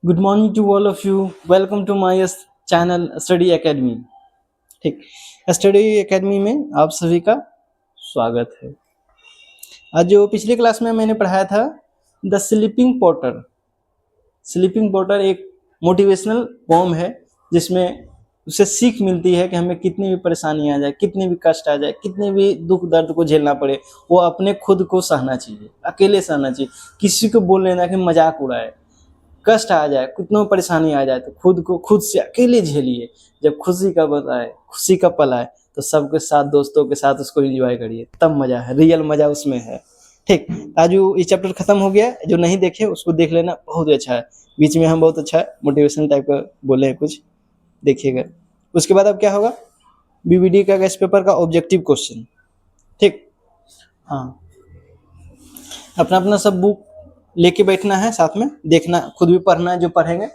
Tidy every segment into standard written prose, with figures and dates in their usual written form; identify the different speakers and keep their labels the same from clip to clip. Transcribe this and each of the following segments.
Speaker 1: Good morning to all of you. Welcome to my channel Study Academy. ठीक, Study Academy में आप सभी का स्वागत है। आज जो पिछली क्लास में मैंने पढ़ाया था the sleeping porter. Sleeping porter एक मोटिवेशनल पोम है जिसमें उसे सीख मिलती है कि हमें कितनी भी परेशानी आ जाए, कितनी भी कष्ट आ जाए, कितने भी दुख दर्द को झेलना पड़े, वो अपने खुद को सहना चाहिए, अकेले सहना चाहिए। किसी को बोल लेना कि मजाक उड़ाए, कष्ट आ जाए, कितना परेशानी आ जाए तो खुद को खुद से अकेले झेलिए। जब खुशी का वक्त आए, खुशी का पल आए तो सबके साथ, दोस्तों के साथ उसको एंजॉय करिए, तब मजा है, रियल मजा उसमें है। ठीक, आज ये चैप्टर खत्म हो गया। जो नहीं देखे उसको देख लेना, बहुत अच्छा है। बीच में हम बहुत अच्छा मोटिवेशन टाइप का बोले हैं कुछ, देखिएगा। उसके बाद अब क्या होगा, बीवीडी का गेस्ट पेपर का ऑब्जेक्टिव क्वेश्चन। ठीक, हाँ, अपना अपना सब बुक लेके बैठना है, साथ में देखना, खुद भी पढ़ना है जो पढ़ेंगे।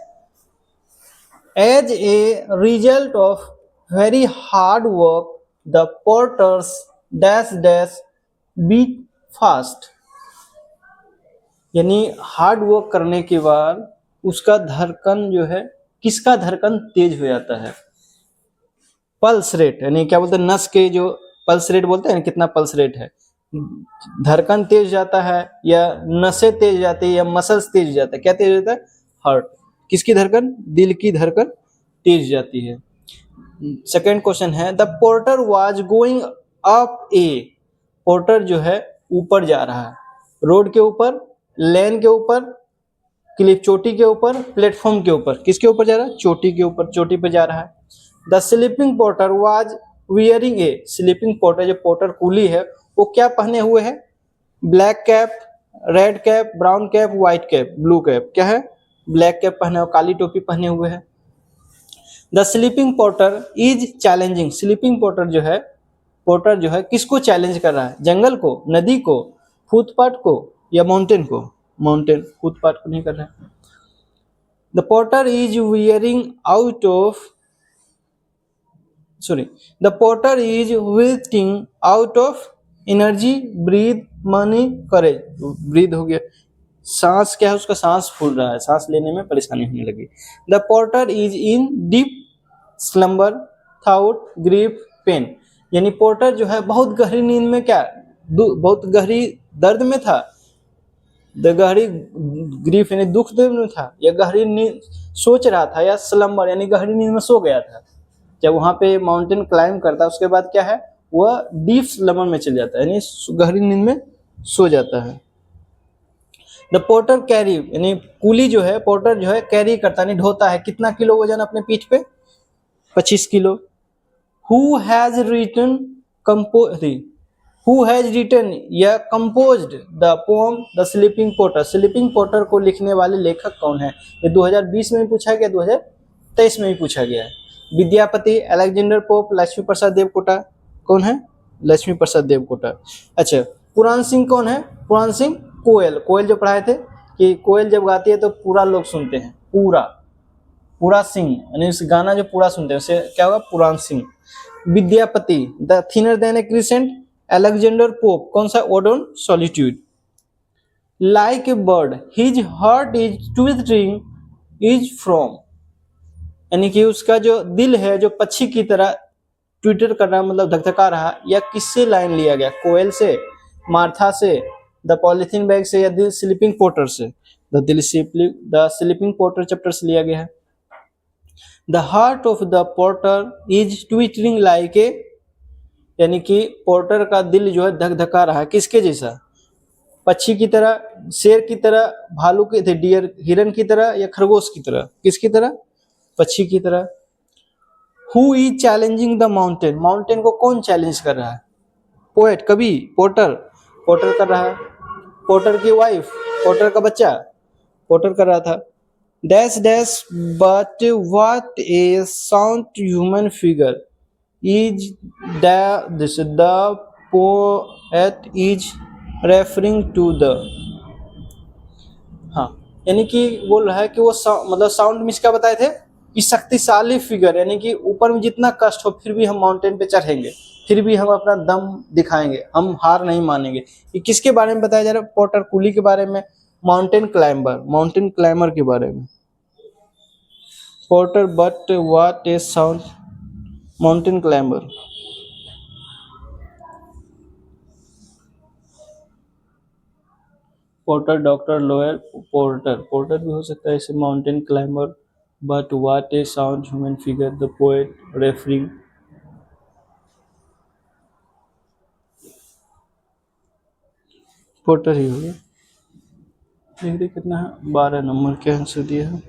Speaker 1: As a result of very hard work the porter's dash dash beat fast. यानी हार्ड वर्क करने के बाद उसका धड़कन जो है, किसका धड़कन तेज हो जाता है? पल्स रेट, यानी क्या बोलते हैं, नस के जो पल्स रेट बोलते हैं, कितना पल्स रेट है, धड़कन तेज जाता है या नसें तेज जाती है या मसल्स तेज जाता है? क्या तेज जाता है? हार्ट। किसकी धड़कन? दिल की धड़कन तेज जाती है। सेकेंड क्वेश्चन है, the porter was going up A. Porter जो है ऊपर जा रहा है, रोड के ऊपर, लेन के ऊपर, क्लिफ चोटी के ऊपर, प्लेटफॉर्म के ऊपर। किसके ऊपर जा रहा है? चोटी के ऊपर, चोटी पे जा रहा है। The sleeping porter was wearing A. Sleeping porter, जो पोर्टर कूली है, वो क्या पहने हुए है? Black cap, red cap, brown cap, white cap, blue cap. क्या है? ब्लैक कैप पहने हुए, काली टोपी पहने हुए है। The sleeping porter is challenging. Sleeping porter जो है किसको चैलेंज कर रहा है? जंगल को, नदी को, फुटपाथ को या माउंटेन को? माउंटेन, फुटपाथ को नहीं कर रहा है। The porter is wearing out of the porter is wasting out of energy, breathe, money, courage। Breathe हो गया, सांस क्या है उसका? सांस फूल रहा है, सांस लेने में परेशानी होने लगी। The porter is in deep slumber, thought, grief, pain. यानी पोर्टर जो है बहुत गहरी नींद में, क्या बहुत गहरी दर्द में था, गहरी ग्रीफ यानी दुख में था, या गहरी नींद सोच रहा था, या स्लम्बर यानी गहरी नींद में सो गया था। जब वहां पे माउंटेन क्लाइम करता है उसके बाद क्या है, वह डीप स्लम्बर में चल जाता है, यानी गहरी नींद में सो जाता है। द पोर्टर कैरी, यानी कूली जो है, पोर्टर जो है कैरी करता है, ढोता है। कितना किलो वजन अपने पीठ पे? 25 किलो। हु हैज रिटन या composed the poem the sleeping porter. Sleeping porter को लिखने वाले लेखक कौन है? ये 2020 में भी पूछा गया, 2023 में भी पूछा गया है। Vidyapati, Alexander pope, Lakshmi Prasad Devkota. कौन है? लक्ष्मी प्रसाद देवकोटा। अच्छा, पुराण सिंह कौन है? पुराण सिंह कोयल। कोयल जो पढ़ाए थे कि कोयल जब गाती है तो पूरा लोग सुनते हैं, पूरा सिंह, यानी उस गाना जो पूरा सुनते हैं उसे क्या होगा? Puran Singh. Vidyapati, the thinner than a crescent. Alexander Pope, कौन सा? Ode on solitude. Like a bird his heart is twittering is from, यानी कि उसका जो दिल है जो पक्षी की तरह ट्विटर कर रहा, मतलब धकधका रहा, या किससे लाइन लिया गया? कोयल से, मार्था से, द पॉलिथीन बैग से, या द स्लीपिंग पोर्टर से? द स्लीपिंग पोर्टर चैप्टर से लिया गया है। The heart of the porter is twittering like a, यानी कि पोर्टर का दिल जो है धकधका रहा है, किसके जैसा? पक्षी की तरह, शेर की तरह, भालू की, डियर, हिरन की तरह, या खरगोश की तरह? किसकी तरह? पक्षी की तरह। Who is challenging the mountain. Mountain को कौन चैलेंज कर रहा है? पोएट, कवि, पोर्टर कर रहा है। पोर्टर की वाइफ, पोर्टर का बच्चा, पोर्टर कर रहा था। Dash dash but what a sound human figure is the poet is referring to the. हाँ, यानी कि बोल रहा है कि वो मतलब साउंड में इसका बताए थे कि शक्तिशाली फिगर, यानी कि ऊपर में जितना कष्ट हो फिर भी हम माउंटेन पे चढ़ेंगे, फिर भी हम अपना दम दिखाएंगे, हम हार नहीं मानेंगे। ये किसके बारे में बताया जा रहा है? पोर्टर कूली के बारे में, माउंटेन क्लाइंबर के बारे में। Porter but what is sound mountain climber. Porter doctor lawyer porter porter भी हो सकता है इसे mountain climber but what is sound human figure the poet referring. Porter ही होगा। डिग्री कितना है 12 नंबर के आंसर दिया है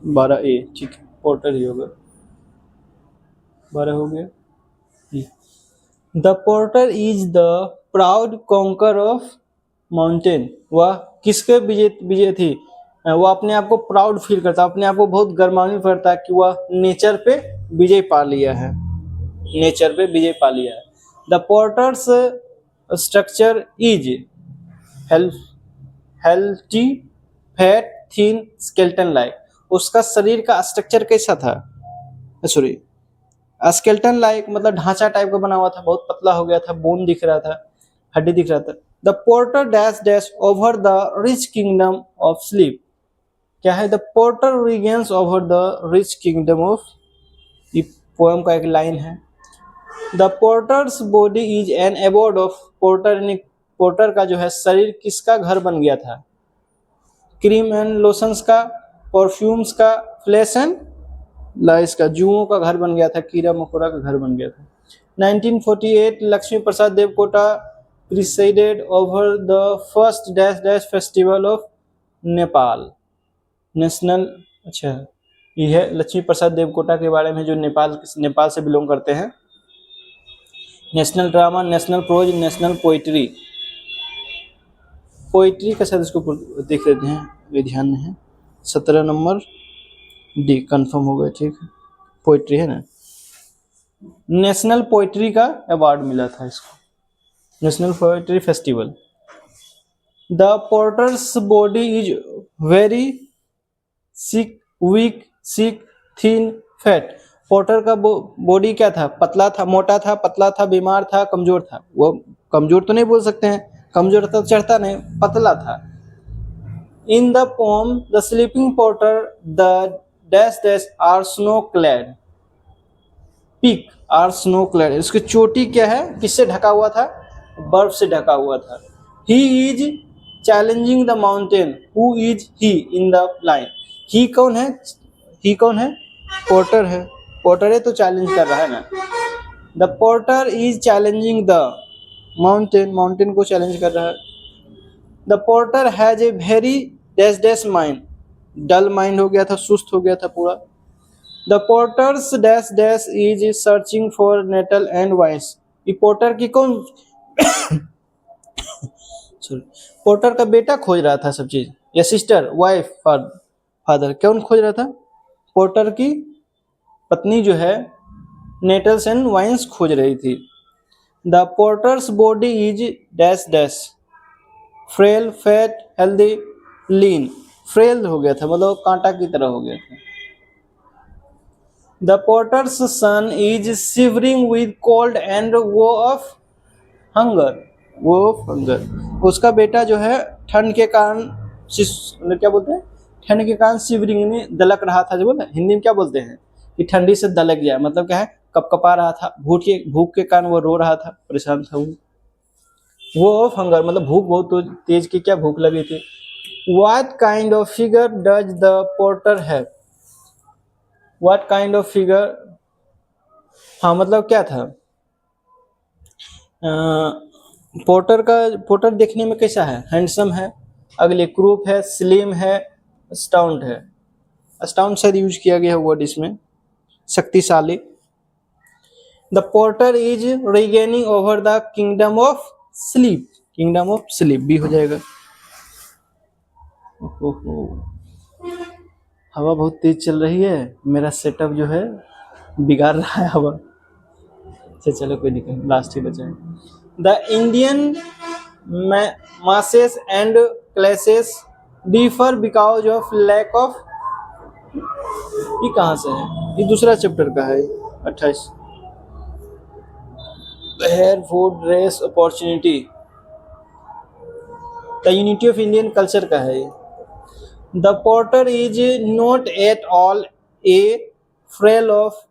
Speaker 1: 12 ए ठीक है पोर्टर ही होगा 12 हो गया। The porter is the proud conquer of mountain. वह किसके विजय थी वह अपने आप को प्राउड फील करता अपने आप को बहुत गर्मान्वित करता है कि वह नेचर पे विजय पा लिया है नेचर पे विजय पा लिया है। The porter's structure is healthy fat thin skeleton like. उसका शरीर का स्ट्रक्चर कैसा था सॉरी स्केल्टन लाइक मतलब ढांचा टाइप का बना हुआ था बहुत पतला हो गया था बोन दिख रहा था हड्डी दिख रहा था। The porter dash dash over the rich kingdom of sleep. क्या है the porter regains over the rich kingdom of ये पोएम का एक लाइन है। The porter's body is an abode of porter. Porter का जो है शरीर किसका घर बन गया था क्रीम एंड लोशंस का परफ्यूम्स का फ्लैश एंड लाइस का जुओं का घर बन गया था कीड़ा मकोड़ा का घर बन गया था। 1948 Laxmi Prasad Devkota presided over the first dash dash festival of Nepal national. अच्छा ये है लक्ष्मी प्रसाद देवकोटा के बारे में जो नेपाल से बिलोंग करते हैं। National drama national prose national poetry poetry का शायद इसको देख लेते हैं ये ध्यान में है 17 नंबर डी कंफर्म हो गया ठीक है पोइट्री है ना। नेशनल पोइट्री का अवार्ड मिला था इसको national poetry festival. The porter's body is very sick weak sick thin fat. Porter का बॉडी क्या था पतला था मोटा था पतला था बीमार था कमजोर था। वो कमजोर तो नहीं बोल सकते हैं कमजोर तो चढ़ता नहीं पतला था। In the poem the sleeping porter the dash dash are snow clad peak are snow clad. इसकी चोटी क्या है किससे ढका हुआ था बर्फ से ढका हुआ था। He is challenging the mountain who is he in the line. He कौन है पोर्टर है पोर्टर है तो चैलेंज कर रहा है ना। The porter is challenging the mountain को चैलेंज कर रहा है। The porter has a very dash dash mind dull mind हो गया था सुस्त हो गया था पूरा। The porter's dash dash is searching for nettle and vines. ये पोर्टर की कौन सॉरी पोर्टर का बेटा खोज रहा था सब चीज या सिस्टर वाइफ फादर कौन खोज रहा था पोर्टर की पत्नी जो है नेटल्स एंड वाइन्स खोज रही थी। The porter's body is dash dash frail fat healthy lean. Frail हो गया था मतलब कांटा की तरह हो गया था। The porter's son is shivering with cold and woe of hunger. उसका बेटा जो है ठंड के कारण क्या बोलते हैं ठंड के कारण शिवरिंग में दलक रहा था जो बोलते हैं हिंदी में क्या बोलते हैं कि ठंडी से दलक गया मतलब क्या है कपकपा रहा था भूख के कारण वो रो रहा था परेशान था वो ऑफ हंगर मतलब भूख बहुत तेज की क्या भूख लगी थी। What kind of figure does the porter have? What kind of figure हाँ मतलब क्या था पोर्टर देखने में कैसा है हैंडसम है अगले क्रूप है स्लिम है स्टाउंड है। स्टाउंड शायद यूज किया गया है वर्ड इसमें शक्तिशाली। The porter is regaining over the kingdom of sleep भी हो जाएगा। ओहो हवा बहुत तेज चल रही है मेरा सेटअप जो है बिगाड़ रहा है हवा से। चलो कोई दिक्कत लास्ट ही बचा है। The Indian masses and classes differ because of lack of ये कहाँ से है ये दूसरा चैप्टर का है 28 here food race opportunity the unity of Indian culture का है ये। The porter is not at all a frail of,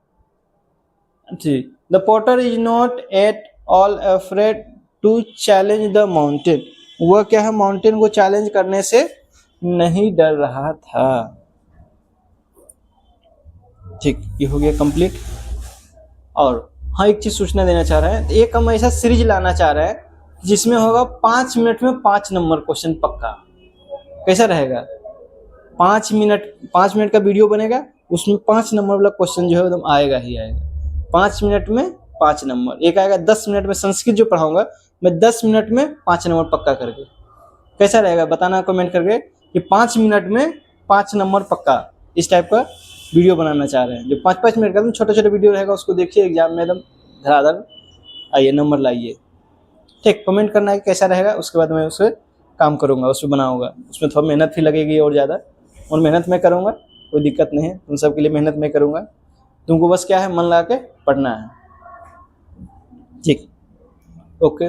Speaker 1: the porter is not at all afraid to challenge the mountain, वह क्या है, माउंटेन को challenge करने से नहीं डर रहा था। ठीक, ये हो गया कंप्लीट। और हाँ, एक चीज सूचना देना चाह रहे हैं, एक हम ऐसा सीरीज लाना चाह रहे हैं जिसमें होगा 5 मिनट में 5 नंबर क्वेश्चन पक्का। कैसा रहेगा? 5 मिनट का वीडियो बनेगा, उसमें 5 नंबर वाला क्वेश्चन जो है एकदम आएगा ही आएगा। 5 मिनट में 5 नंबर, एक आएगा 10 मिनट में संस्कृत जो पढ़ाऊंगा मैं 10 मिनट में 5 नंबर पक्का करके। कैसा रहेगा बताना कमेंट करके कि 5 मिनट में 5 नंबर पक्का, इस टाइप का वीडियो बनाना चाह रहे हैं। जो 5-5 मिनट का एकदम छोटा छोटा वीडियो रहेगा, उसको देखिए एग्जाम में एकदम धड़ाधड़ आइए नंबर लाइए। ठीक, कमेंट करना है कैसा रहेगा, उसके बाद मैं उससे काम करूँगा, उसमें बनाऊँगा। उसमें थोड़ा मेहनत भी लगेगी और ज़्यादा, और मेहनत मैं करूँगा, कोई दिक्कत नहीं है, तुम सबके लिए मेहनत मैं करूँगा। तुमको बस क्या है, मन लगा के पढ़ना है। ठीक, ओके।